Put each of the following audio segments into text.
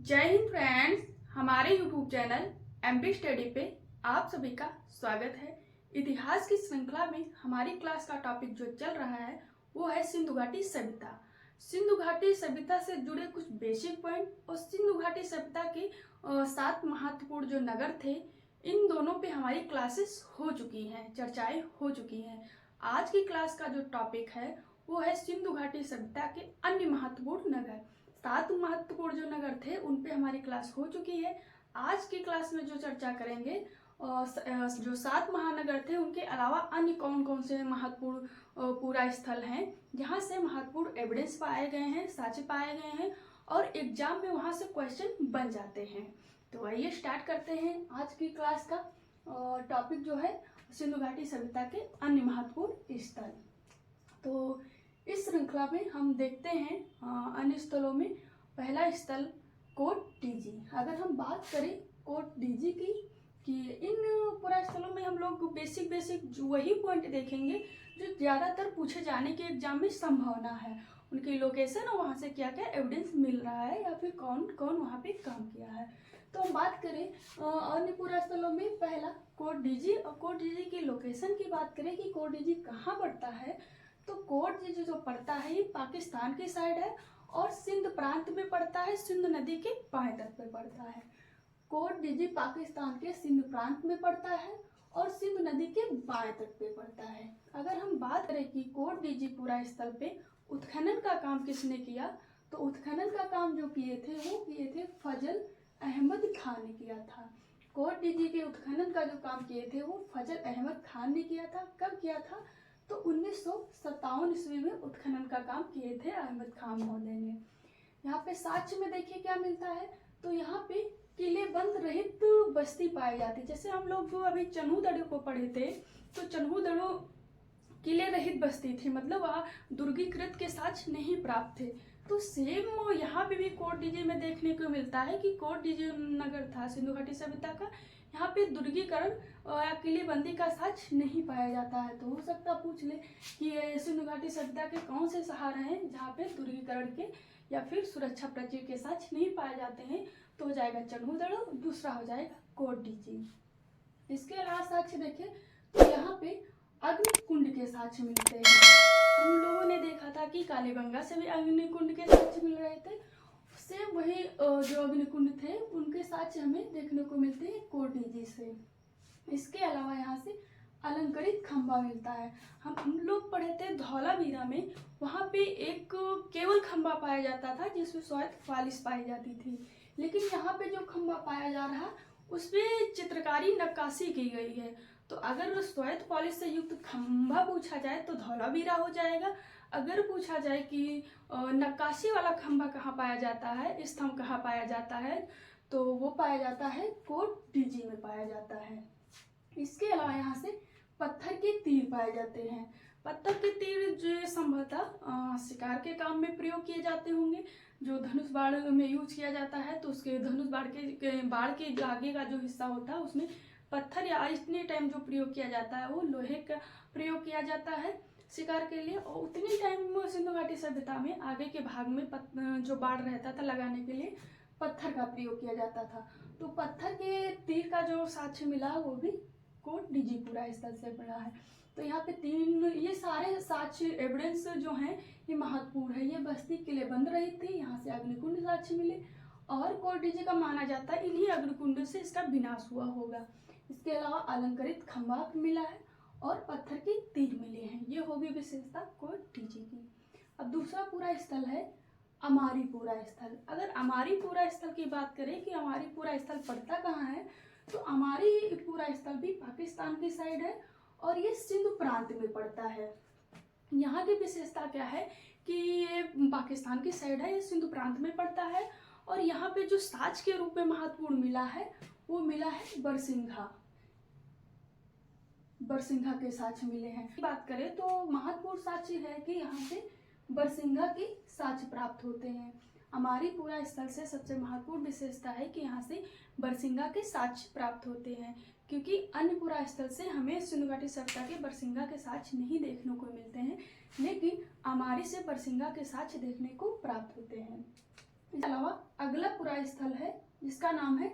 जय हिंद फ्रेंड्स, हमारे YouTube channel MP study पे आप सभी का स्वागत है। इतिहास की श्रृंखला में हमारी क्लास का टॉपिक जो चल रहा है वो है सिंधु घाटी सभ्यता। सिंधु घाटी सभ्यता से जुड़े कुछ बेसिक पॉइंट और सिंधु घाटी सभ्यता के 7 महत्वपूर्ण जो नगर थे, इन दोनों पे हमारी क्लासेस हो चुकी हैं, चर्चाएं हो चुकी हैं। आज की क्लास का जो टॉपिक है वो है सिंधु घाटी सभ्यता के अन्य महत्वपूर्ण नगर। 7 महत्वपूर्ण जो नगर थे उन पे हमारी क्लास हो चुकी है। आज की क्लास में जो चर्चा करेंगे जो 7 महानगर थे उनके अलावा अन्य कौन कौन से महत्वपूर्ण पूरा स्थल हैं जहाँ से महत्वपूर्ण एविडेंस पाए गए हैं, साक्ष्य पाए गए हैं और एग्जाम में वहाँ से क्वेश्चन बन जाते हैं। तो आइए स्टार्ट करते हैं आज की क्लास का टॉपिक जो है सिंधु घाटी सभ्यता के अन्य महत्वपूर्ण स्थल। तो इस श्रृंखला में हम देखते हैं अन्य स्थलों में पहला स्थल कोट डीजी। अगर हम बात करें कोट डीजी की कि इन पूरा स्थलों में हम लोग बेसिक वही पॉइंट देखेंगे जो ज़्यादातर पूछे जाने के एग्जाम में संभावना है, उनकी लोकेशन और वहाँ से क्या क्या एविडेंस मिल रहा है या फिर कौन कौन वहाँ पे काम किया है। तो हम बात करें अन्य पूरा स्थलों में पहला कोट डीजी और कोट डीजी की लोकेशन की बात करें कि कोट डीजी कहाँ पड़ता है, तो कोट डीजी जो पड़ता है ये पाकिस्तान की साइड है और सिंध प्रांत में पड़ता है, सिंध नदी के बाएं तट पे पड़ता है। कोट डीजी पाकिस्तान के सिंध प्रांत में पड़ता है और सिंध नदी के बाएं तट पे पड़ता है। अगर हम बात करें कि कोट डीजी पूरा स्थल पे उत्खनन का काम किसने किया, तो उत्खनन का काम जो किए थे फजल अहमद खान ने किया था। कोट डीजी के उत्खनन का जो काम किए थे वो फजल अहमद खान ने किया था। कब किया था, तो 1957 ईस्वी में उत्खनन का काम किए थे अहमद खान महोदय ने। यहाँ पे साक्ष्य में देखिए क्या मिलता है, तो यहाँ पे किले बंद रहित बस्ती पाई जाती। जैसे हम लोग जो अभी चन्हूदड़ो को पढ़े थे, तो चन्हूदड़ो किले रहित बस्ती थी, मतलब वहाँ दुर्गीकृत के साक्ष्य नहीं प्राप्त थे। तो सेम यहाँ पे भी कोट डीजी में देखने को मिलता है कि कोट डीजी नगर था सिंधु घाटी सभ्यता का, यहाँ पे दुर्गीकरण या किलेबंदी का साक्ष्य नहीं पाया जाता है। तो हो सकता पूछ ले कि सिंधु घाटी सभ्यता के कौन से शहर हैं जहाँ पे दुर्गीकरण के या फिर सुरक्षा प्राचीर के साक्ष्य नहीं पाए जाते हैं, तो हो जाएगा चन्हूदड़ो, दूसरा हो जाएगा कोट डीजी। इसके अलावा साक्ष्य देखें तो यहाँ पे अग्निकुंड के साक्ष्य मिलते हैं। हम लोगों ने देखा था कि कालीबंगा से भी अग्निकुंड के साक्ष्य मिल रहे थे, सेम वही जो अग्निकुंड थे उनके साक्ष्य हमें देखने को मिलते हैं कोट डीजी से। इसके अलावा यहाँ से अलंकृत खंबा मिलता है। हम लोग पढ़े थे धौलावीरा में, वहाँ पे एक केवल खंबा पाया जाता था जिसमें श्वेत पॉलिश पाई जाती थी, लेकिन यहाँ पे जो खंबा पाया जा रहा उसमें चित्रकारी नक्काशी की गई है। तो अगर श्वेत पॉलिश से युक्त खंबा पूछा जाए तो धौलावीरा हो जाएगा। अगर पूछा जाए कि नक्काशी वाला खंबा कहाँ पाया जाता है, स्तंभ कहाँ पाया जाता है, तो वो पाया जाता है कोट डीजी में पाया जाता है। इसके अलावा यहाँ से पत्थर के तीर पाए जाते हैं। पत्थर के तीर जो संभवतः शिकार के काम में प्रयोग किए जाते होंगे। जो धनुष बाण में यूज किया जाता है तो उसके धनुष बाण के आगे का जो हिस्सा होता है उसमें पत्थर या इतने टाइम जो प्रयोग किया जाता है वो लोहे का प्रयोग किया जाता है शिकार के लिए, और उतनी टाइम सिंधु घाटी सभ्यता में आगे के भाग में जो बाढ़ रहता था लगाने के लिए पत्थर का प्रयोग किया जाता था। तो पत्थर के तीर का जो साक्ष्य मिला वो भी कोट डीजी पूरा स्थल से मिला है। तो यहाँ पे ये सारे साक्ष्य एविडेंस जो हैं ये महत्वपूर्ण है। ये बस्ती किले बंद रही थी, यहाँ से अग्निकुंड साक्ष्य मिले और कोट डीजी का माना जाता है इन्हीं अग्निकुंड से इसका विनाश हुआ होगा। इसके अलावा अलंकृत खंबा मिला है और पत्थर के तीर मिले हैं। ये होगी विशेषता कोट डीजी की। अब दूसरा पूरा स्थल है अमारीपुरा स्थल। अगर अमारीपुरा स्थल की बात करें कि अमारीपुरा स्थल पड़ता कहाँ है, तो अमारीपुरा स्थल भी पाकिस्तान की साइड है और ये सिंध प्रांत में पड़ता है। यहाँ की विशेषता क्या है कि ये पाकिस्तान की साइड है, ये सिंध प्रांत में पड़ता है और यहाँ पे जो साक्ष्य के रूप में महत्वपूर्ण मिला है वो मिला है बरसिंघा के साक्ष्य मिले हैं। बात करें तो महत्वपूर्ण साक्ष्य है कि यहाँ से बरसिंघा के साक्ष्य प्राप्त होते हैं। अमारीपुरा स्थल से सबसे महत्वपूर्ण विशेषता है कि यहाँ से बरसिंघा के साक्ष्य प्राप्त होते हैं, क्योंकि अन्य पूरा स्थल से हमें सिंधु घाटी सभ्यता के बरसिंघा के साक्ष्य नहीं देखने को मिलते हैं, लेकिन अमारी से बरसिंघा के साक्ष्य देखने को प्राप्त होते हैं। इसके अलावा अगला पूरा स्थल है जिसका नाम है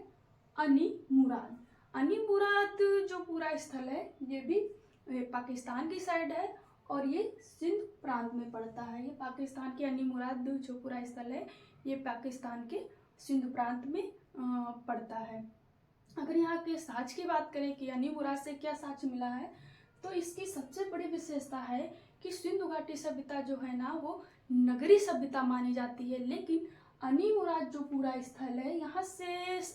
अनीमुराद। अनीमुराद जो पूरा स्थल है ये भी पाकिस्तान की साइड है और ये सिंध प्रांत में पड़ता है। ये पाकिस्तान के अनीमुराद जो पूरा स्थल है ये पाकिस्तान के सिंध प्रांत में पड़ता है। अगर यहाँ के साक्ष्य की बात करें कि अनीमुराद से क्या साक्ष्य मिला है, तो इसकी सबसे बड़ी विशेषता है कि सिंधु घाटी सभ्यता जो है ना वो नगरी सभ्यता मानी जाती है, लेकिन अनीमुराद जो पूरा स्थल है यहाँ से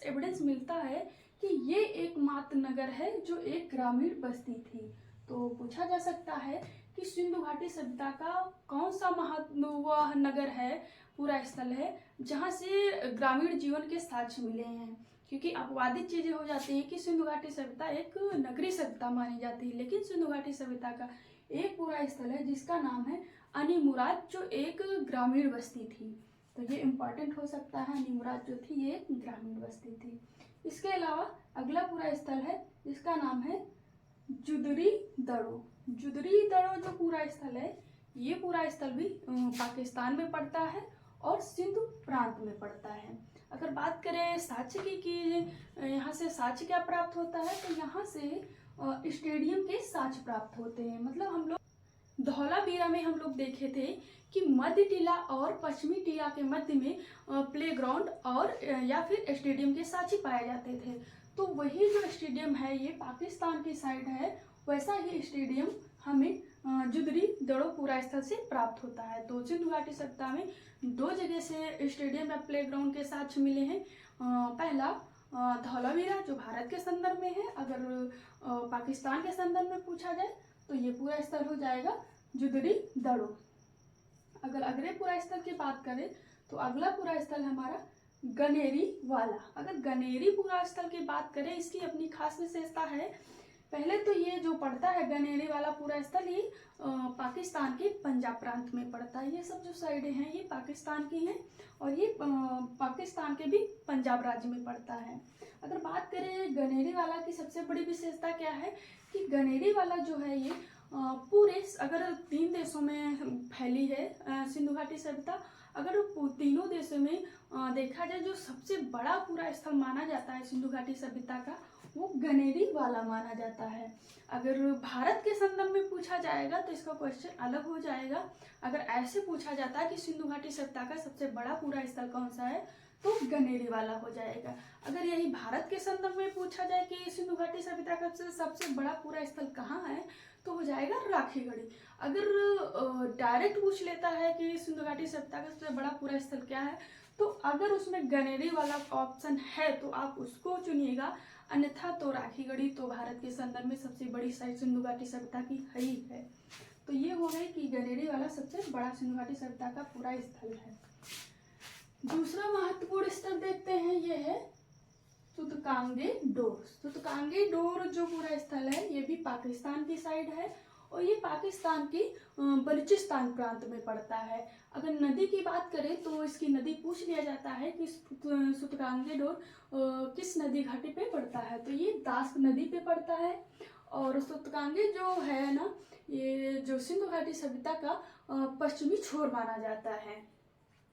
एविडेंस मिलता है कि ये एकमात्र नगर है जो एक ग्रामीण बस्ती थी। तो पूछा जा सकता है कि सिंधु घाटी सभ्यता का कौन सा वह नगर है, पूरा स्थल है जहाँ से ग्रामीण जीवन के साक्ष्य मिले हैं। क्योंकि अपवादित चीजें हो जाती हैं कि सिंधु घाटी सभ्यता एक नगरी सभ्यता मानी जाती है, लेकिन सिंधु घाटी सभ्यता का एक पूरा स्थल है जिसका नाम है अनीमुराद जो एक ग्रामीण बस्ती थी। तो ये इम्पोर्टेंट हो सकता है, अनीमुराद जो थी ये एक ग्रामीण बस्ती थी। इसके अलावा अगला पूरा स्थल है जिसका नाम है जुदरी दड़ो। जुदरी दड़ो जो पूरा स्थल है ये पूरा स्थल भी पाकिस्तान में पड़ता है और सिंध प्रांत में पड़ता है। अगर बात करें साक्ष्य की कि यहाँ से साक्ष्य क्या प्राप्त होता है, तो यहाँ से स्टेडियम के साक्ष्य प्राप्त होते हैं। मतलब हम लोग धौलावीरा में हम लोग देखे थे कि मध्य टीला और पश्चिमी टीला के मध्य में प्लेग्राउंड और या फिर स्टेडियम के साक्ष्य पाए जाते थे। तो वही जो स्टेडियम है ये पाकिस्तान की साइड है, वैसा ही स्टेडियम हमें जुदरी दड़ो पूरा स्थल से प्राप्त होता है। तो सिंधु घाटी सभ्यता में दो जगह से स्टेडियम या प्लेग्राउंड के साक्ष्य मिले हैं। पहला धौलावीरा जो भारत के संदर्भ में है, अगर पाकिस्तान के संदर्भ में पूछा जाए तो ये पूरा स्थल हो जाएगा जुदरी दड़ो। अगर अगले पूरा स्थल की बात करें तो अगला पूरा स्थल हमारा गनेरी वाला। अगर गनेरी पूरा स्थल की बात करें, इसकी अपनी खास विशेषता है। पहले तो ये जो पड़ता है गनेरी वाला पूरा स्थल ये पाकिस्तान के पंजाब प्रांत में पड़ता है। ये सब जो साइडें हैं ये पाकिस्तान की हैं और ये पाकिस्तान के भी पंजाब राज्य में पड़ता है। अगर बात करें गनेरी वाला की सबसे बड़ी विशेषता क्या है कि गनेरी वाला जो है ये पूरे अगर 3 देशों में फैली है सिंधु घाटी सभ्यता। अगर तीनों देशों में देखा जाए जो सबसे बड़ा पूरा स्थल माना जाता है सिंधु घाटी सभ्यता का वो गनेरी वाला माना जाता है। अगर भारत के संदर्भ में पूछा जाएगा तो इसका क्वेश्चन अलग हो जाएगा। अगर ऐसे पूछा जाता है कि सिंधु घाटी सभ्यता का सबसे बड़ा पूरा स्थल कौन सा है तो गनेरी वाला हो जाएगा। अगर यही भारत के संदर्भ में पूछा जाए कि सिंधु घाटी सभ्यता का सबसे बड़ा पूरा स्थल कहाँ है तो हो जाएगा राखीगढ़ी। अगर डायरेक्ट पूछ लेता है कि सिंधु घाटी सभ्यता का सबसे बड़ा पूरा स्थल क्या है तो अगर उसमें गनेरी वाला ऑप्शन है तो आप उसको चुनिएगा, अन्यथा तो राखीगढ़ी तो भारत के संदर्भ में सबसे बड़ी साइट सिंधु घाटी सभ्यता की ही है। तो ये हो गई कि गनेरी वाला सबसे बड़ा सिंधु घाटी सभ्यता का पूरा स्थल है। दूसरा महत्वपूर्ण स्थल देखते हैं, ये है सूतकांगे डोर। सूतकांगे डोर जो पूरा स्थल है ये भी पाकिस्तान की साइड है और ये पाकिस्तान की बलूचिस्तान प्रांत में पड़ता है। अगर नदी की बात करें तो इसकी नदी पूछ लिया जाता है कि सूतकांगे डोर किस नदी घाटी पे पड़ता है, तो ये दास नदी पे पड़ता है। और सूतकांगे जो है ना ये जो सिंधु घाटी सभ्यता का पश्चिमी छोर माना जाता है।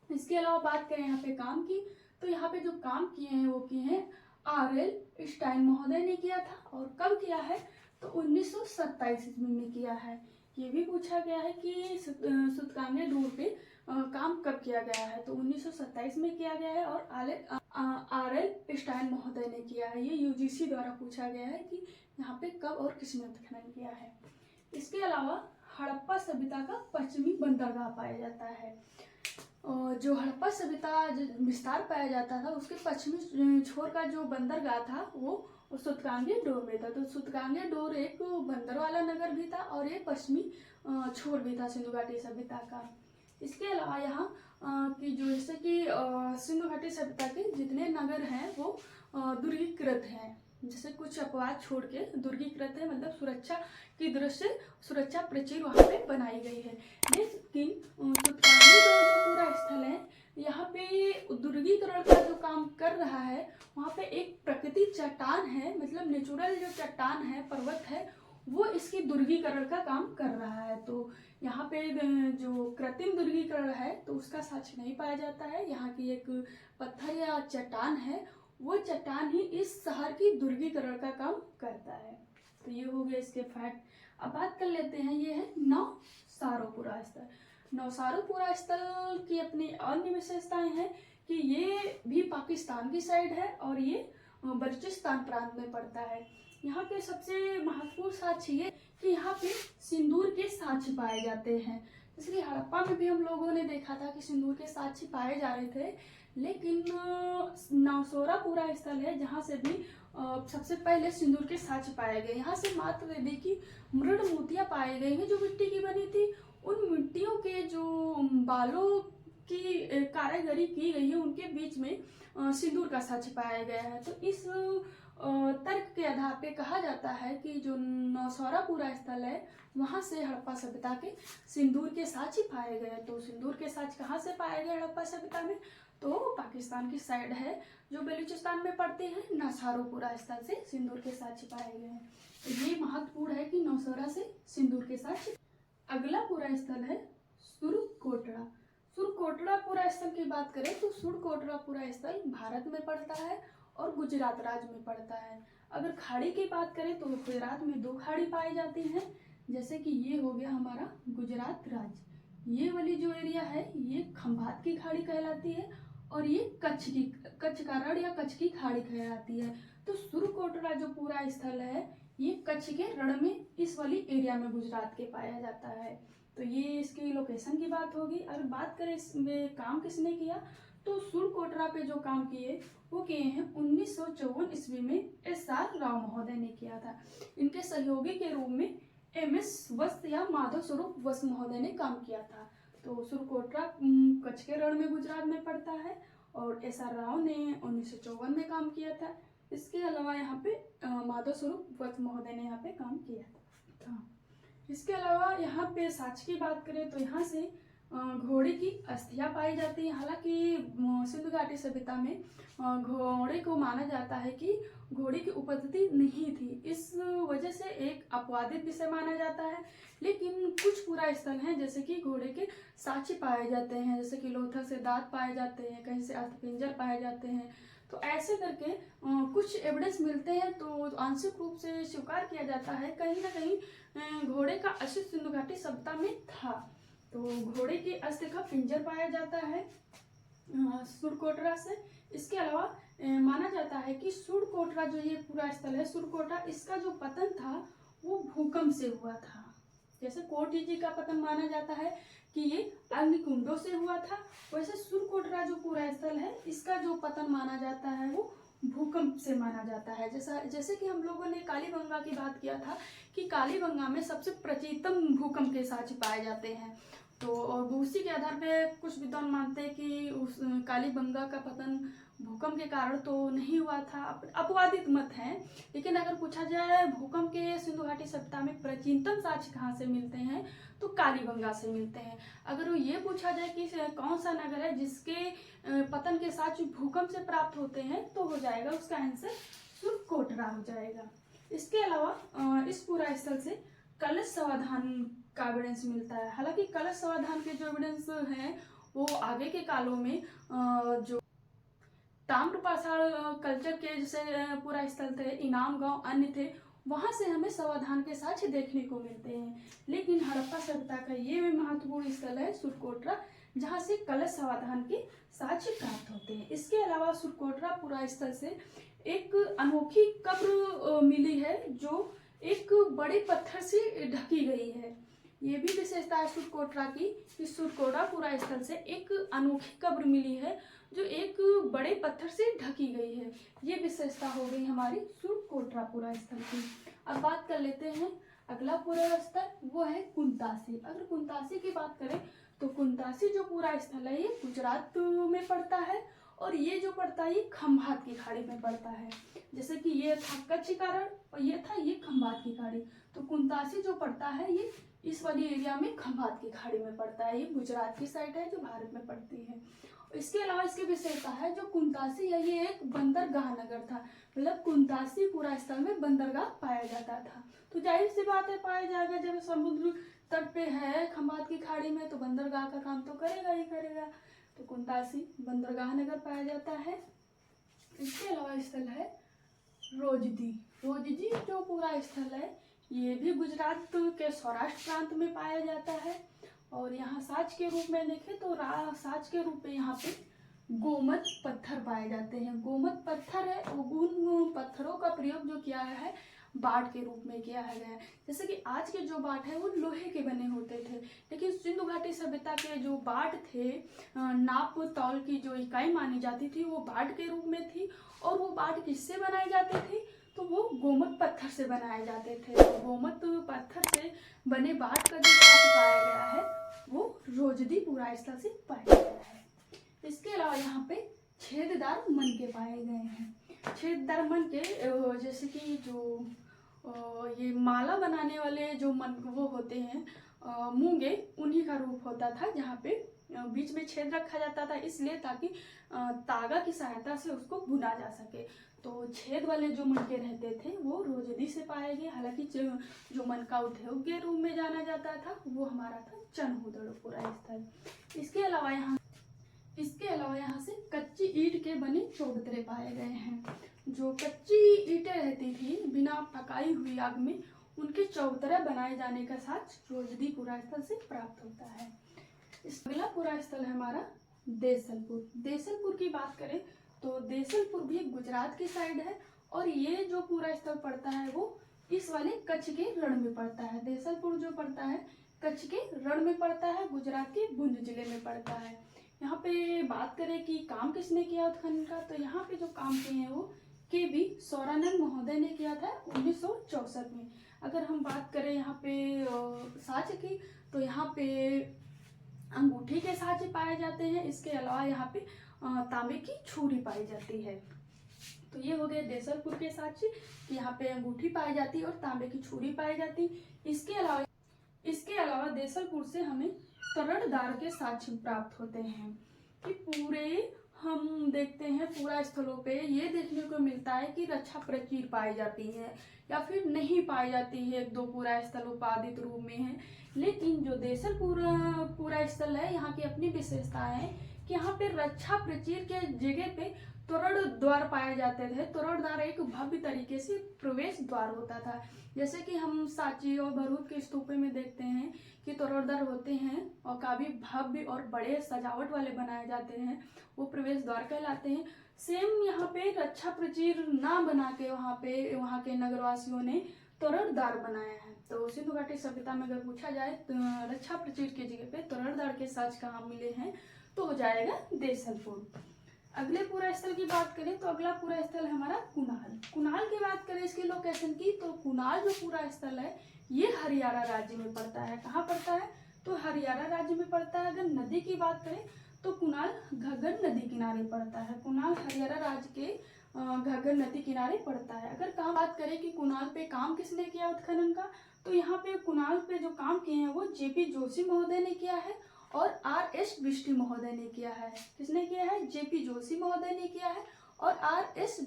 इसके अलावा बात करें यहाँ पे काम की, तो यहाँ पे जो काम किए हैं वो किए हैं R.L. स्टाइन महोदय ने किया था। और कब किया है तो 1927 ईस्वी में किया है। ये भी पूछा गया है कि सूतकांगे डोर पे काम कब किया गया है, तो 1927 में किया गया है और R.L. स्टाइन महोदय ने किया है। ये UGC द्वारा पूछा गया है कि यहाँ पे कब और किसने उत्खनन किया है। इसके अलावा हड़प्पा सभ्यता का पश्चिमी बंदरगाह पाया जाता है। जो हड़प्पा सभ्यता विस्तार पाया जाता था उसके पश्चिमी छोर का जो बंदरगाह था वो सूतकांगे डोर में था। तो सूतकांगे डोर एक बंदर वाला नगर भी था और एक पश्चिमी छोर भी था सिंधु घाटी सभ्यता का। इसके अलावा यहाँ कि जो जैसे कि सिंधु घाटी सभ्यता के जितने नगर हैं वो दुर्गीकृत हैं, जैसे कुछ अपवाद छोड़ के दुर्गीकृत है, मतलब सुरक्षा की दृष्टि से सुरक्षा प्रचीर वहाँ पे बनाई गई है। लेकिन सूतकांगे डोर जो पूरा स्थल है यहाँ पे दुर्गीकरण का जो काम कर रहा है वहाँ पे एक प्रकृति चट्टान है, मतलब नेचुरल जो चट्टान है पर्वत है वो इसकी दुर्गीकरण का काम कर रहा है। तो यहाँ पे जो कृत्रिम दुर्गीकरण है तो उसका साक्ष्य नहीं पाया जाता है। यहाँ की एक पत्थर या चट्टान है, वो चट्टान ही इस शहर की दुर्गीकरण का काम करता है। तो ये हो गया इसके फैक्ट। अब बात कर लेते हैं, ये है नौसारोपुरा स्थल। नौसारोपुरा स्थल की अपनी अन्य विशेषताएं हैं कि ये भी पाकिस्तान की साइड है और ये बलूचिस्तान प्रांत में पड़ता है। यहाँ के सबसे महत्वपूर्ण साक्ष्य ये कि यहाँ पे सिंदूर के साक्ष्य पाए जाते हैं। इसलिए हड़प्पा में भी हम लोगों ने देखा था कि सिंदूर के साक्ष्य पाए जा रहे थे, लेकिन नौसारोपुरा स्थल है जहाँ से भी सबसे पहले सिंदूर के साक्ष्य पाए गए। यहाँ से मात्र देवी की मृण मूर्तियाँ पाई गई हैं जो मिट्टी की बनी थी। उन मिट्टियों के जो बालों की कारीगरी की गई है उनके बीच में सिंदूर का साक्ष्य पाया गया है। तो इस तर्क के आधार पे कहा जाता है कि जो नौसारोपुरा स्थल है वहां से हड़प्पा सभ्यता के सिंदूर के साक्ष्य पाए गए। तो सिंदूर के साक्ष्य कहाँ से पाए गए हड़प्पा सभ्यता में? तो पाकिस्तान की साइड है जो बलूचिस्तान में पड़ते हैं, नौसारोपुरा स्थल से सिंदूर के साक्ष्य पाए गए हैं। ये महत्वपूर्ण है कि नौशेरा से सिंदूर के साक्ष्य। अगला पूरा स्थल है सुरकोटड़ा। सुरकोटड़ा पूरा स्थल की बात करें तो सुरकोटड़ा पूरा स्थल भारत में पड़ता है और गुजरात राज्य में पड़ता है। अगर खाड़ी की बात करें तो गुजरात में 2 खाड़ी पाई जाती हैं, जैसे कि ये हो गया हमारा गुजरात राज्य। ये वाली जो एरिया है ये खंभात की खाड़ी कहलाती है और ये कच्छ का रण या कच्छ की खाड़ी कहलाती है। तो सुरकोटड़ा जो पूरा स्थल है ये कच्छ के रण में इस वाली एरिया में गुजरात के पाया जाता है। तो ये इसकी लोकेशन की बात होगी। अगर बात करें इसमें काम किसने किया तो सुरकोटड़ा पे जो काम किए वो किए हैं 1954 ईस्वी में SR राव महोदय ने किया था। इनके सहयोगी के रूप में MS वस्त या माधव स्वरूप वस्त महोदय ने काम किया था। तो सुरकोटड़ा कच्छ के रण में गुजरात में पड़ता है और SR राव ने 1954 में काम किया था। इसके अलावा यहाँ पे माधव स्वरूप वस्त महोदय ने यहाँ पे काम किया था। इसके अलावा यहाँ पे साक्ष्य की बात करें तो यहाँ से घोड़े की अस्थियां पाई जाती हैं। हालांकि सिंधु घाटी सभ्यता में घोड़े को माना जाता है कि घोड़े की उत्पत्ति नहीं थी, इस वजह से एक अपवादित विषय माना जाता है। लेकिन कुछ पूरा स्थल हैं जैसे कि घोड़े के साक्ष्य पाए जाते हैं, जैसे कि लोथल से दांत पाए जाते हैं, कहीं से अस्थिपिंजर पाए जाते हैं। तो ऐसे करके कुछ एविडेंस मिलते हैं। तो आंशिक रूप से स्वीकार किया जाता है कहीं ना कहीं घोड़े का अस्तित्व सिंधु घाटी सभ्यता में था। तो घोड़े के अस्थि का पिंजर पाया जाता है सुरकोटड़ा से। इसके अलावा माना जाता है कि सुरकोटड़ा जो ये पूरा स्थल है सुरकोटड़ा, इसका जो पतन था वो भूकंप से हुआ था। जैसे कोटी जी का पतन माना जाता है कि ये अग्निकुंडों से हुआ था, वैसे सुरकोटड़ा जो पूरा स्थल है इसका जो पतन माना जाता है वो भूकंप से माना जाता है। जैसे कि हम लोगों ने कालीबंगा की बात किया था कि कालीबंगा में सबसे प्राचीनतम भूकंप के साक्ष्य पाए जाते हैं। तो और उसी के आधार पे कुछ विद्वान मानते हैं कि उस कालीबंगा का पतन भूकंप के कारण तो नहीं हुआ था, अपवादित मत है। लेकिन अगर पूछा जाए भूकंप के सिंधु घाटी सभ्यता में प्राचीनतम साक्ष्य कहाँ से मिलते हैं तो कालीबंगा से मिलते हैं। अगर ये पूछा जाए कि कौन सा नगर है जिसके पतन के साक्ष्य भूकंप से प्राप्त होते हैं तो हो जाएगा उसका आंसर सुरकोटड़ा हो जाएगा। इसके अलावा इस पूरा स्थल से कलश समाधान का एविडेंस मिलता है। हालांकि कलश समाधान के जो एविडेंस हैं वो आगे के कालों में जो ताम्रपाषाण कल्चर के जैसे पूरा स्थल थे, इनाम गांव अन्य थे, वहां से हमें समाधान के साक्ष्य देखने को मिलते हैं। लेकिन हड़प्पा सभ्यता का ये भी महत्वपूर्ण स्थल है सुरकोटड़ा, जहां से कलश समाधान के साक्ष्य प्राप्त होते हैं। इसके अलावा सुरकोटड़ा पूरा स्थल से एक अनोखी कब्र मिली है जो एक बड़े पत्थर से ढकी गई है। ये भी विशेषता है सुरकोटड़ा की कि सुरकोटड़ा पूरा स्थल से एक अनोखी कब्र मिली है जो एक बड़े पत्थर से ढकी गई है। ये विशेषता हो गई हमारी सुरकोटड़ा पूरा स्थल की। अब बात कर लेते हैं अगला पूरा स्थल, वो है कुंतासी। अगर कुंतासी की बात करें तो कुंतासी जो पूरा स्थल है ये गुजरात में पड़ता है और ये जो पड़ता है ये खंभात की खाड़ी में पड़ता है। जैसे कि ये था कच्छ का रण और ये था ये खंभात की खाड़ी। तो कुंतासी जो पड़ता है ये इस वाली एरिया में खंभात की खाड़ी में पड़ता है। ये गुजरात की साइड है जो भारत में पड़ती है। इसके अलावा इसकी विशेषता है जो कुंतासी है, ये एक बंदरगाह नगर था, मतलब कुंतासी पूरा स्थल में बंदरगाह पाया जाता था। तो जाहिर सी बात है पाया जाएगा, जब समुद्र तट पे है खंबात की खाड़ी में, तो बंदरगाह का काम तो करेगा ही करेगा। तो कुंतासी बंदरगाह नगर पाया जाता है। इसके अलावा स्थल है रोजदी। रोजदी जो पूरा स्थल है ये भी गुजरात के सौराष्ट्र प्रांत में पाया जाता है। और यहाँ साच के रूप में देखें तो साच के रूप में यहाँ पे गोमत पत्थर पाए जाते हैं। गोमत पत्थर है, उन पत्थरों का प्रयोग जो किया गया है बाट के रूप में किया गया है। जैसे कि आज के जो बाट है वो लोहे के बने होते थे, लेकिन सिंधु घाटी सभ्यता के जो बाट थे, नाप तौल की जो इकाई मानी जाती थी वो बाट के रूप में थी। और वो बाट किससे बनाई जाती थी, तो वो गोमत पत्थर से बनाए जाते थे। तो गोमत पत्थर से बने बाट का जो पाया गया है वो रोजदी पूरा स्थल से पाया गया है। इसके अलावा यहाँ पे छेददार मनके पाए गए हैं। छेददार मनके जैसे कि जो ये माला बनाने वाले जो मन वो होते हैं मूंगे, उन्हीं का रूप होता था, जहाँ पे बीच में छेद रखा जाता था, इसलिए ताकि तागा की सहायता से उसको बुना जा सके। तो छेद वाले जो मनके रहते थे वो रोजदी से पाए गए। हालांकि जो मनका उद्योग के रूप में जाना जाता था वो हमारा था चनहुदड़ पूरा स्थल। इसके अलावा यहाँ से कच्ची ईंट के बने चौबतरे पाए गए हैं। जो कच्ची ईंटें रहती थी बिना पकाई हुई आग में, उनके चौबतरे बनाए जाने का साक्ष्य रोजदी पुरा स्थल से प्राप्त होता है। इस अगला पुरा स्थल है हमारा देसलपुर। देसलपुर की बात करें तो देसलपुर भी गुजरात की साइड है, और ये जो पूरा स्थल पड़ता है वो इस वाले कच्छ के रण में पड़ता है। देसलपुर जो पड़ता है कच्छ के रण में पड़ता है, गुजरात के भुज जिले में पड़ता है। यहाँ पे बात करें कि काम किसने किया उत्खनन का, तो यहाँ पे जो काम किए हैं वो के.बी. सौरानंद महोदय ने किया था 1964 में। अगर हम बात करें यहाँ पे साच की, तो यहाँ पे अंगूठी के साच पाए जाते हैं। इसके अलावा यहाँ पे तांबे की छुरी पाई जाती है। तो ये हो गए देसलपुर के साक्ष्य कि यहाँ पे अंगूठी पाई जाती है और तांबे की छुरी पाई जाती। इसके अलावा देसलपुर से हमें तरड़दार के साक्ष्य प्राप्त होते हैं कि पूरे हम देखते हैं पूरा स्थलों पे ये देखने को मिलता है कि रक्षा प्रचीर पाई जाती है या फिर नहीं पाई जाती है, एक दो पूरा स्थल उपादित रूप में है। लेकिन जो देसलपुर पूरा स्थल है यहाँ की अपनी विशेषता है कि यहाँ पे रक्षा प्रचीर के जगह पे तोरण द्वार पाए जाते थे। तोरण द्वार एक भव्य तरीके से प्रवेश द्वार होता था, जैसे कि हम सांची और भरूच के स्तूपों में देखते हैं कि तोरण द्वार होते हैं और काफी भव्य और बड़े सजावट वाले बनाए जाते हैं, वो प्रवेश द्वार कहलाते हैं। सेम यहाँ पे रक्षा प्रचीर ना बना के वहाँ के नगरवासियों ने तोरण द्वार बनाया है। तो सिंधु घाटी सभ्यता में अगर पूछा जाए तो रक्षा प्रचीर के जगह पे तोरण द्वार के साक्ष्य कहाँ मिले हैं, तो हो जाएगा देसलपुर। अगले पूरा स्थल की बात करें तो अगला पूरा स्थल है हमारा कुणाल। कुणाल की बात करें इसकी लोकेशन की, तो कुणाल जो पूरा स्थल है ये हरियाणा राज्य में पड़ता है। कहाँ पड़ता है, तो हरियाणा राज्य में पड़ता है। अगर नदी की बात करें तो कुणाल घग्गर नदी किनारे पड़ता है। कुणाल हरियाणा राज्य के घग्गर नदी किनारे पड़ता है। अगर काम बात करें कि कुणाल पे काम किसने किया उत्खनन का, तो यहाँ पे कुणाल पे जो काम किए हैं वो जे.पी. जोशी महोदय ने किया है और आर.एस. बिष्ट महोदय ने किया है। किसने किया है, जे.पी. जोशी महोदय ने किया है और आर.एस.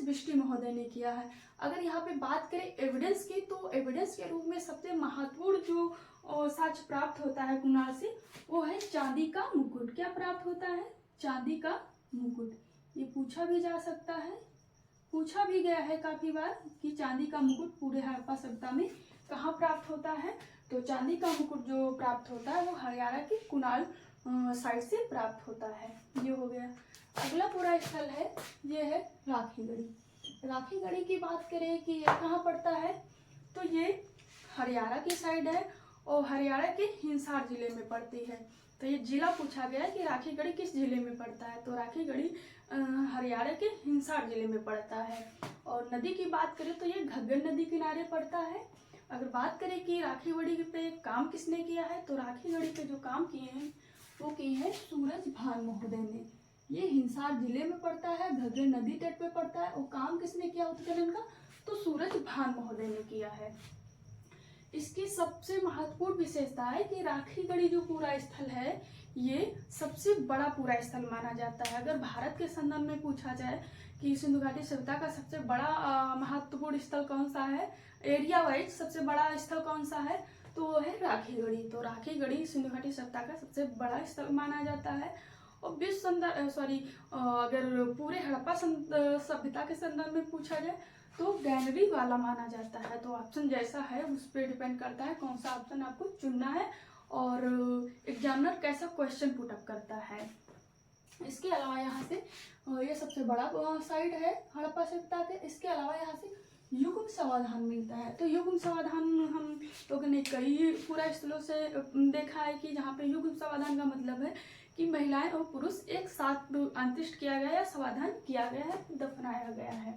बिष्ट महोदय ने किया है। अगर यहाँ पे बात करें एविडेंस की, तो एविडेंस के रूप में सबसे महत्वपूर्ण जो साक्ष्य प्राप्त होता है कुणाल से वो है चांदी का मुकुट। क्या प्राप्त होता है, चांदी का मुकुट। ये पूछा भी जा सकता है, पूछा भी गया है काफी बार कि चांदी का मुकुट पूरे हड़प्पा सभ्यता में कहाँ प्राप्त होता है। तो चांदी का मुकुट जो प्राप्त होता है वो हरियाणा के कुणाल साइड से प्राप्त होता है। ये हो गया। अगला पूरा स्थल है ये है राखीगढ़ी। राखीगढ़ी की बात करें कि ये कहाँ पड़ता है, तो ये हरियाणा की साइड है और हरियाणा के हिसार जिले में पड़ती है। तो ये जिला पूछा गया कि राखीगढ़ी किस जिले में पड़ता है, तो राखीगढ़ी हरियाणा के हिसार जिले में पड़ता है। और नदी की बात करें तो ये घग्गर नदी किनारे पड़ता है। अगर बात करें कि राखीगढ़ी पे काम किसने किया है, तो राखीगढ़ी पे जो काम किए हैं वो किए हैं सूरज भान महोदय ने। ये हिसार जिले में पड़ता है, घग्गर नदी तट पे पड़ता है और काम किसने किया उत्खनन का, तो सूरज भान महोदय ने किया है। इसकी सबसे महत्वपूर्ण विशेषता है कि राखीगढ़ी जो पूरा स्थल है ये सबसे बड़ा पूरा स्थल माना जाता है। अगर भारत के संदर्भ में पूछा जाए कि सिंधु घाटी सभ्यता का सबसे बड़ा महत्वपूर्ण स्थल कौन सा है, एरिया वाइज सबसे बड़ा स्थल कौन सा है, तो वो है राखीगढ़ी। तो राखीगढ़ी सिंधु घाटी सभ्यता का सबसे बड़ा स्थल माना जाता है। और अगर पूरे हड़प्पा सभ्यता के संदर्भ में पूछा जाए तो गैलरी वाला माना जाता है। तो ऑप्शन जैसा है उस पर डिपेंड करता है कौन सा ऑप्शन आपको चुनना है और एग्जामिनर कैसा क्वेश्चन पुट अप करता है। इसके अलावा यहाँ से ये सबसे बड़ा साइट है हड़प्पा सभ्यता के। इसके अलावा यहाँ से युग्म समाधान मिलता है। तो युग्म समाधान हम लोगों ने कई पूरा स्थलों से देखा है कि जहाँ पे युग्म समाधान का मतलब है कि महिलाएं और पुरुष एक साथ अंत्येष्ट किया गया है, समाधान किया गया है, दफनाया गया है।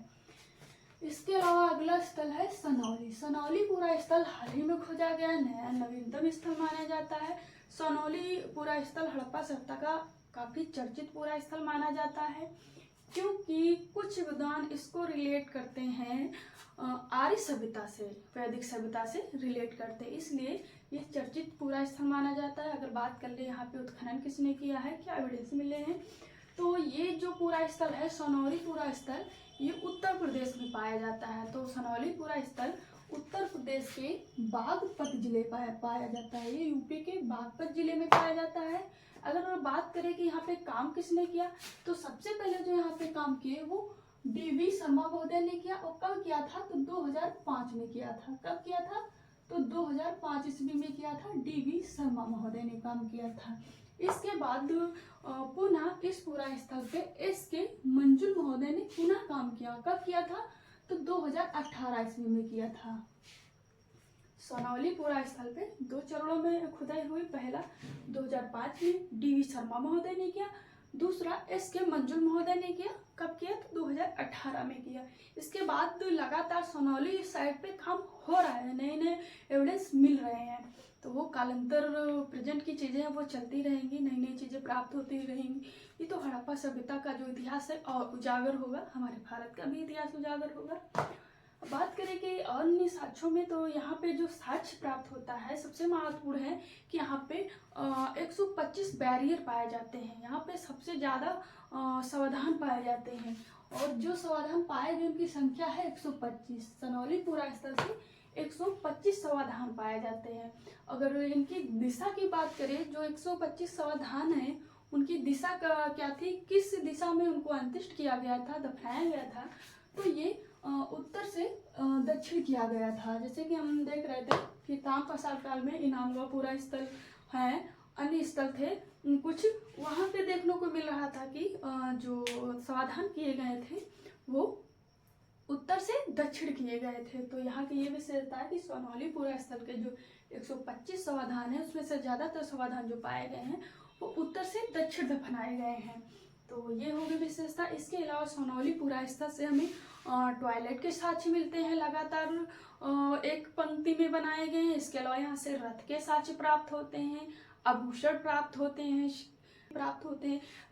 इसके अलावा अगला स्थल है सनौली। सनौली पूरा स्थल हाल ही में खोजा गया नया नवीनतम स्थल माना जाता है। सनौली पूरा स्थल हड़प्पा सभ्यता का काफी चर्चित पूरा स्थल माना जाता है, क्योंकि कुछ विद्वान इसको रिलेट करते हैं आर्य सभ्यता से, वैदिक सभ्यता से रिलेट करते हैं, इसलिए ये चर्चित पूरा स्थल माना जाता है। अगर बात कर ले यहाँ पे उत्खनन किसने किया है, क्या एविडेंस मिले हैं, तो ये जो पूरा स्थल है सनौली पूरा स्थल, ये उत्तर प्रदेश में पाया जाता है। तो सनौली पूरा स्थल उत्तर प्रदेश के बागपत जिले पाया जाता है। ये यूपी के बागपत जिले में पाया जाता है। अगर बात करें कि यहाँ पे काम किसने किया, तो सबसे पहले जो यहाँ पे काम किए वो डीवी शर्मा महोदय ने किया। और कब किया था, तो 2005 में किया था। कब किया था, तो 2005 ईस्वी में किया था। डीवी शर्मा महोदय ने काम किया था। इसके बाद पुनः इस पूरा स्थल पे एसके मंजुल महोदय ने पुनः काम किया। कब किया था, तो 2018 ईस्वी में किया था। सनौली पूरा स्थल पे 2 चरणों में खुदाई हुई। पहला 2005 में डीवी शर्मा महोदय ने किया, दूसरा एसके मंजुल महोदय ने किया। कब किया, तो 2018 में किया। इसके बाद लगातार सनौली साइट पे काम हो रहा है, नए नए एविडेंस मिल रहे हैं। तो वो कालांतर प्रेजेंट की चीजें हैं वो चलती रहेंगी, नई नई चीजें प्राप्त होती रहेंगी। ये तो हड़प्पा सभ्यता का जो इतिहास है और उजागर होगा, हमारे भारत का भी इतिहास उजागर होगा। बात करें कि अन्य साक्ष्यों में, तो यहाँ पे जो साक्ष्य प्राप्त होता है सबसे महत्वपूर्ण है कि यहाँ पे 125 बैरियर पाए जाते हैं। यहाँ पे सबसे ज्यादा समाधान पाए जाते हैं और जो समाधान पाए गए उनकी संख्या है 125। सनौली पूरा स्थल से 125 समाधान पाए जाते हैं। अगर इनकी दिशा की बात करें, जो 125 समाधान है उनकी दिशा क्या थी, किस दिशा में उनको अंत्येष्ट किया गया था, दफनाया गया था, तो ये उत्तर से दक्षिण किया गया था। जैसे कि हम देख रहे थे कि ताम्रपाषाण काल में इनामवा पूरा स्थल है, अन्य स्थल थे कुछ, वहां पे देखने को मिल रहा था कि जो समाधान किए गए थे वो उत्तर से दक्षिण किए गए थे। तो यहाँ की ये विशेषता है कि सनौली पूरा स्थल के जो 125 समाधान है उसमें से ज्यादातर समाधान जो पाए गए हैं वो उत्तर से दक्षिण दफनाए गए हैं। तो ये होगी विशेषता। इसके अलावा सनौली पूरा स्थल से हमें टॉयलेट के साक्ष्य मिलते हैं, लगातार एक पंक्ति में बनाए गए हैं। इसके अलावा यहाँ से रथ के साक्ष्य प्राप्त होते हैं, आभूषण प्राप्त होते हैं,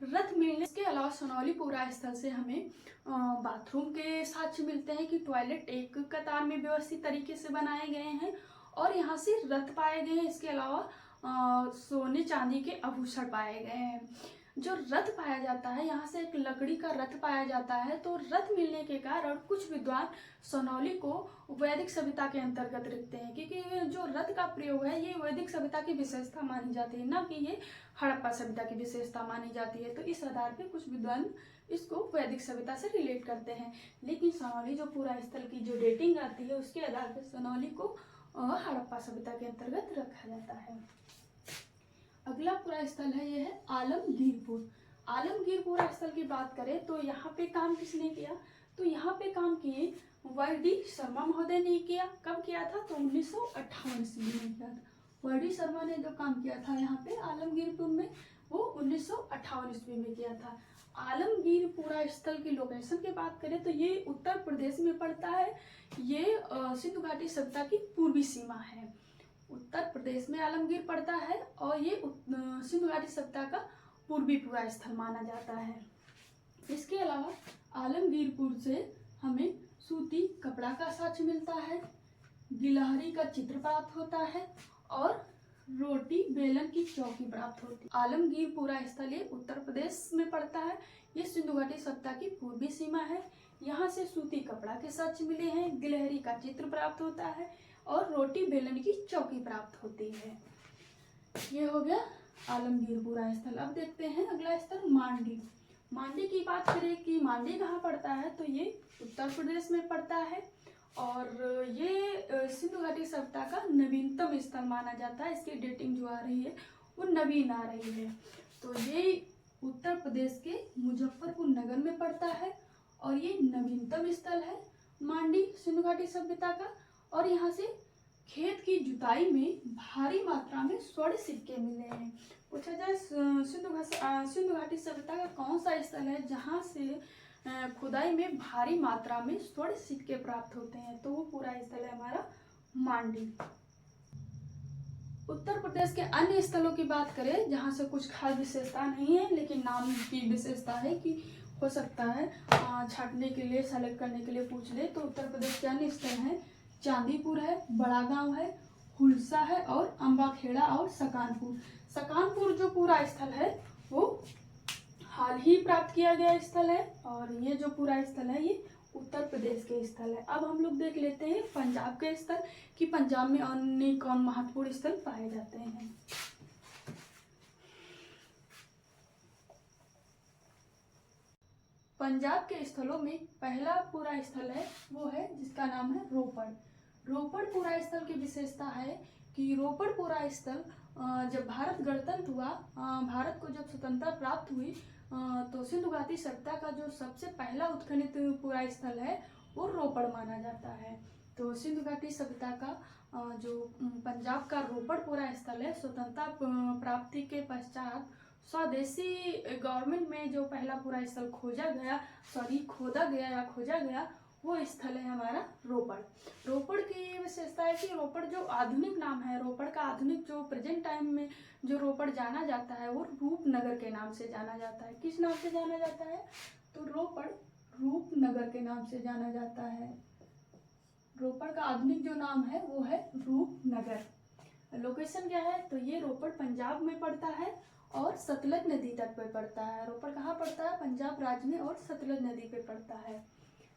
रथ मिलने। इसके अलावा सनौली पूरा स्थल से हमें बाथरूम के साक्ष्य मिलते हैं कि टॉयलेट एक कतार में व्यवस्थित तरीके से बनाए गए हैं और यहाँ से रथ पाए गए हैं। इसके अलावा सोने चांदी के आभूषण पाए गए हैं। जो रथ पाया जाता है, यहाँ से एक लकड़ी का रथ पाया जाता है। तो रथ मिलने के कारण कुछ विद्वान सनौली को वैदिक सभ्यता के अंतर्गत रखते हैं, क्योंकि जो रथ का प्रयोग है ये वैदिक सभ्यता की विशेषता मानी जाती है, न कि ये हड़प्पा सभ्यता की विशेषता मानी जाती है। तो इस आधार पे कुछ विद्वान इसको वैदिक सभ्यता से रिलेट करते हैं। लेकिन सनौली जो पूरा स्थल की जो डेटिंग आती है उसके आधार पर सनौली को हड़प्पा सभ्यता के अंतर्गत रखा जाता है। अगला पूरा स्थल है, ये है आलमगीरपुर। आलमगीरपुर स्थल की बात करें तो यहाँ पे काम किसने किया, तो यहाँ पे काम किए वाई.डी. शर्मा महोदय ने किया। कब किया था, तो 1958 ईस्वी में किया था। वाई.डी. शर्मा ने जो काम किया था यहाँ पे आलमगीरपुर में वो 1958 ईस्वी में किया था। आलमगीरपुरा स्थल की लोकेशन की बात करें तो ये उत्तर प्रदेश में पड़ता है। ये सिंधु घाटी सभ्यता की पूर्वी सीमा है। उत्तर प्रदेश में आलमगीर पड़ता है और ये सिंधु घाटी सभ्यता का पूर्वी पूरा स्थल माना जाता है। इसके अलावा आलमगीरपुर से हमें सूती कपड़ा का साक्ष्य मिलता है, गिलहरी का चित्र प्राप्त होता है और रोटी बेलन की चौकी प्राप्त होती। आलमगीरपुरा स्थल ये उत्तर प्रदेश में पड़ता है। ये सिंधु घाटी सभ्यता की पूर्वी सीमा है। यहाँ से सूती कपड़ा के साक्ष्य मिले हैं, गिलहरी का चित्र प्राप्त होता है और रोटी बेलन की चौकी प्राप्त होती है। ये हो गया आलमगीरपुरा स्थल। अब देखते हैं अगला स्थल मांडी। मांडी की बात करें कि मांडी कहाँ पड़ता है, तो ये उत्तर प्रदेश में पड़ता है और ये सिंधु घाटी सभ्यता का नवीनतम स्थल माना जाता है। इसकी डेटिंग जो आ रही है वो नवीन आ रही है। तो ये उत्तर प्रदेश के मुजफ्फरपुर नगर में पड़ता है और ये नवीनतम स्थल है मांडी सिंधु घाटी सभ्यता का। और यहाँ से खेत की जुताई में भारी मात्रा में स्वर्ण सिक्के मिले हैं। पूछा जाए सिंधु घाटी सभ्यता का कौन सा स्थल है जहाँ से खुदाई में भारी मात्रा में स्वर्ण सिक्के प्राप्त होते हैं, तो वो पूरा स्थल है हमारा मांडी। उत्तर प्रदेश के अन्य स्थलों की बात करें जहाँ से कुछ खास विशेषता नहीं है लेकिन नाम की विशेषता है कि हो सकता है छाटने के लिए, सेलेक्ट करने के लिए पूछ ले, तो उत्तर प्रदेश के अन्य स्थल हैं चांदीपुर है, बड़ा गांव है, हुलसा है और अम्बाखेड़ा और सकानपुर। सकानपुर जो पूरा स्थल है वो हाल ही प्राप्त किया गया स्थल है और ये जो पूरा स्थल है ये उत्तर प्रदेश के स्थल है। अब हम लोग देख लेते हैं पंजाब के स्थल कि पंजाब में अन्य कौन महत्वपूर्ण स्थल पाए जाते हैं। पंजाब के स्थलों में पहला पूरा स्थल है वो है जिसका नाम है रोपड़। रोपड़ पूरा स्थल की विशेषता है कि रोपड़ पूरा स्थल जब भारत गणतंत्र हुआ, भारत को जब स्वतंत्रता प्राप्त हुई, तो सिंधु घाटी सभ्यता का जो सबसे पहला उत्खनित पूरा स्थल है वो रोपड़ माना जाता है। तो सिंधु घाटी सभ्यता का जो पंजाब का रोपड़ पूरा स्थल है, स्वतंत्रता प्राप्ति के पश्चात स्वदेशी गवर्नमेंट में जो पहला पूरा स्थल खोदा गया वो स्थल है हमारा रोपड़। रोपड़ की विशेषता है कि रोपड़ जो आधुनिक नाम है, रोपड़ का आधुनिक जो प्रेजेंट टाइम में जो रोपड़ जाना जाता है वो रूपनगर के नाम से जाना जाता है। किस नाम से जाना जाता है, तो रोपड़ रूपनगर के नाम से जाना जाता है। रोपड़ का आधुनिक जो नाम है वो है रूपनगर। लोकेशन क्या है, तो ये रोपड़ पंजाब में पड़ता है और सतलज नदी तट पर पड़ता है। रोपड़ कहाँ पड़ता है, पंजाब राज्य में और सतलज नदी पे पड़ता है।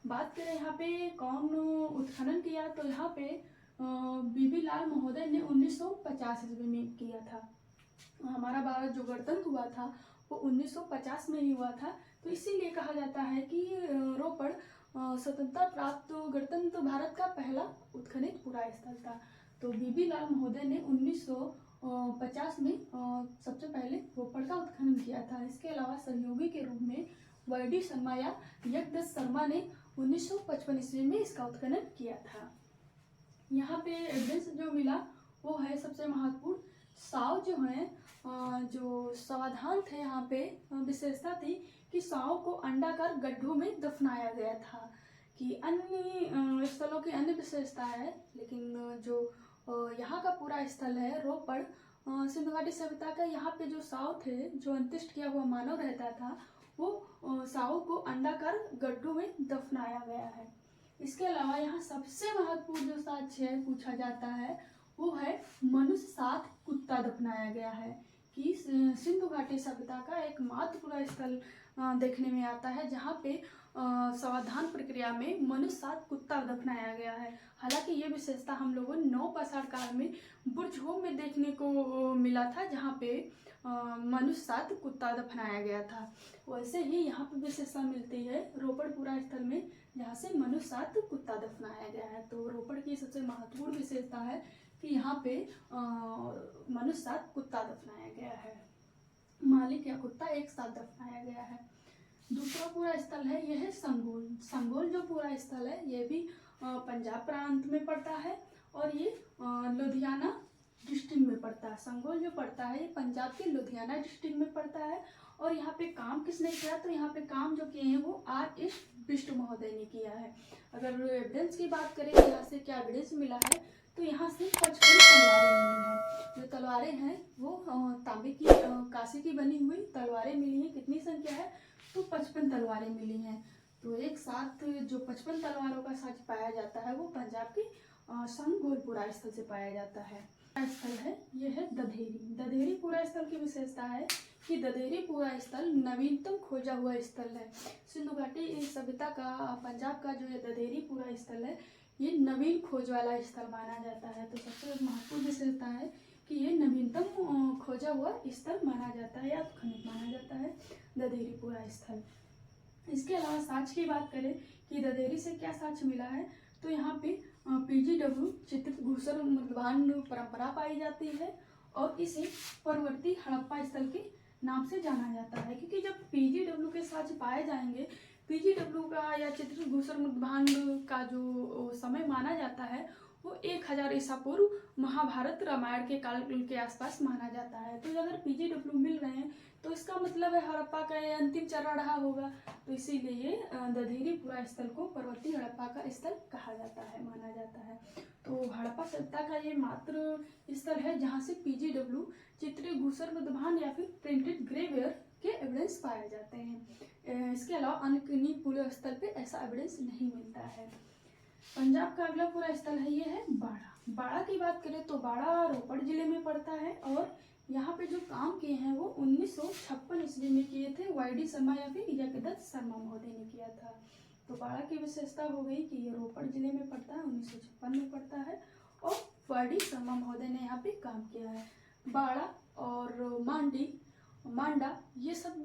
बात करें यहाँ पे कौन उत्खनन किया, तो यहाँ पे बीबी लाल महोदय ने 1950 ईस्वी में किया था। हमारा भारत जो गणतंत्र हुआ था वो 1950 में ही हुआ था, तो इसीलिए कहा जाता है कि रोपड़ स्वतंत्रता प्राप्त गणतंत्र भारत का पहला उत्खनित पूरा स्थल था। तो बीबी लाल महोदय ने 1950 में सबसे पहले रोपड़ का उत्खनन किया था। इसके अलावा सहयोगी के रूप में वाईडी शर्मा या यज्ञदत्त शर्मा ने 1955 ईस्वी में इसका उत्खनन किया था। यहाँ पे एविडेंस जो मिला वो है सबसे महत्वपूर्ण साव जो है, जो समाधान थे यहाँ पे विशेषता थी कि साव को अंडाकार गड्ढों में दफनाया गया था। कि अन्य स्थलों की अन्य विशेषता है, लेकिन जो यहाँ का पूरा स्थल है रोपड़ सिंधु घाटी सभ्यता का, यहाँ पे जो साव थे, जो अंत्येष्ट किया हुआ मानव रहता था, वो साव को अंडाकार गड्ढों में दफनाया गया है। इसके अलावा यहाँ सबसे महत्वपूर्ण जो साक्ष्य है पूछा जाता है वो है मनुष्य साथ कुत्ता दफनाया गया है। कि सिंधु घाटी सभ्यता का एक महत्वपूर्ण स्थल देखने में आता है जहाँ पे समाधान प्रक्रिया में मनुष्य साथ कुत्ता दफनाया गया है। हालांकि ये विशेषता हम लोगों ने 9 पाषाण काल में बुर्ज होम में देखने को मिला था जहाँ पे मनुष्य साथ कुत्ता दफनाया गया था। वैसे ही यहाँ पे विशेषता मिलती है रोपड़ पूरा स्थल में जहाँ से मनुष्य साथ कुत्ता दफनाया गया है। तो रोपड़ की सबसे महत्वपूर्ण विशेषता है कि यहाँ पे मनुष्य साथ कुत्ता दफनाया गया है, मालिक या कुत्ता एक साथ दफनाया गया है। दूसरा पूरा स्थल है यह है संगोल। संगोल जो पूरा स्थल है ये भी पंजाब प्रांत में पड़ता है और ये लुधियाना डिस्ट्रिक्ट में पड़ता है। संगोल जो पड़ता है ये पंजाब के लुधियाना डिस्ट्रिक्ट में पड़ता है। और यहाँ पे काम किसने किया, तो यहाँ पे काम जो किए हैं वो R.S. बिष्ट महोदय ने किया है। अगर एविडेंस की बात करें यहाँ से क्या एविडेंस मिला है, तो यहाँ से 55 तलवारें मिली हैं। जो तलवारें हैं वो तांबे की कांसे की बनी हुई तलवारें मिली हैं। कितनी संख्या है, तो 55 तलवारें मिली हैं। तो एक साथ जो 55 तलवारों का साक्ष्य पाया जाता है वो पंजाब के संगोलपुरा स्थल से पाया जाता है। स्थल है ये है दधेरी। दधेरी पूरा स्थल की विशेषता है कि दधेरी पूरा स्थल नवीनतम खोजा हुआ स्थल है। सिंधु घाटी सभ्यता का पंजाब का जो ये दधेरी पूरा स्थल है ये नवीन खोज वाला स्थल माना जाता है। तो सबसे महत्वपूर्ण विशेषता है कि ये नवीनतम खोजा हुआ स्थल माना जाता है या खनिज माना जाता है दधेरी पूरा स्थल। इसके अलावा साक्ष्य की बात करें कि दधेरी से क्या साक्ष्य मिला है, तो यहाँ पे PGW चित्रित घूसर मृदभांड परंपरा पाई जाती है और इसे परवर्ती हड़प्पा स्थल के नाम से जाना जाता है। क्योंकि जब PGW के साक्ष्य पाए जाएंगे, PGW का या चित्रित घूसर मृदभांड का जो समय माना जाता है वो 1000 ईसा पूर्व महाभारत रामायण के काल के आसपास माना जाता है। तो अगर PGW मिल रहे हैं तो इसका मतलब है हड़प्पा का ये अंतिम चरण रहा होगा। तो इसीलिए ये दधेरी पूरा स्थल को परवर्ती हड़प्पा का स्थल कहा जाता है, माना जाता है। तो हड़प्पा सभ्यता का ये मात्र स्थल है जहाँ से PGW चित्रित घूसर मृदभांड या फिर प्रिंटेड ग्रेवेयर के एविडेंस पाए जाते हैं। इसके अलावा अन्य किन्हीं पूरे स्थल पे ऐसा एविडेंस नहीं मिलता है। पंजाब का अगला पूरा स्थल है ये है बाड़ा। बाड़ा की बात करें तो बाड़ा रोपड़ जिले में पड़ता है और यहाँ पे जो काम किए हैं वो 1956 ईस्वी में किए थे YD शर्मा या फिर यज्ञदत्त शर्मा महोदय ने किया था। तो बाड़ा की विशेषता हो गई कि ये रोपड़ जिले में पड़ता है, 1956 में पड़ता है और YD शर्मा महोदय ने यहाँ पे काम किया है। बाड़ा और मांडा ये सब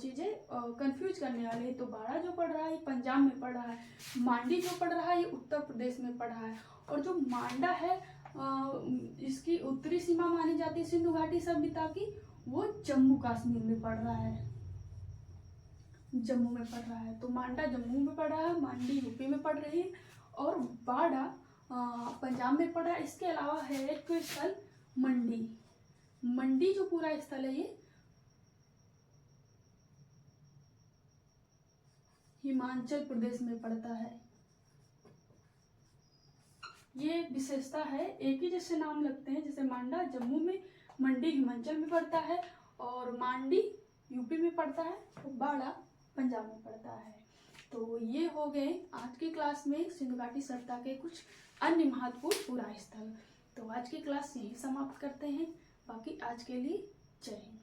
चीज़ें कंफ्यूज करने वाले हैं। तो बाड़ा जो पड़ रहा है पंजाब में पड़ रहा है, मांडी जो पड़ रहा है ये उत्तर प्रदेश में पड़ रहा है और जो मांडा है इसकी उत्तरी सीमा मानी जाती है सिंधु घाटी सभ्यता की, वो जम्मू कश्मीर में पड़ रहा है, जम्मू में पड़ रहा है। तो मांडा जम्मू में पड़ रहा है, मांडी यूपी में पड़ रही है और बाड़ा पंजाब में पड़ रहा है। इसके अलावा है एक स्थल मंडी। मंडी जो पूरा स्थल है ये हिमाचल प्रदेश में पड़ता है। ये विशेषता है, एक ही जैसे नाम लगते हैं, जैसे मांडा जम्मू में, मंडी हिमाचल में पड़ता है और मांडी यूपी में पड़ता है तो बाड़ा पंजाब में पड़ता है। तो ये हो गए आज की क्लास में सिंधु घाटी सभ्यता के कुछ अन्य महत्वपूर्ण पूरा स्थल। तो आज की क्लास यही समाप्त करते हैं। बाकी आज के लिए जय हिंद।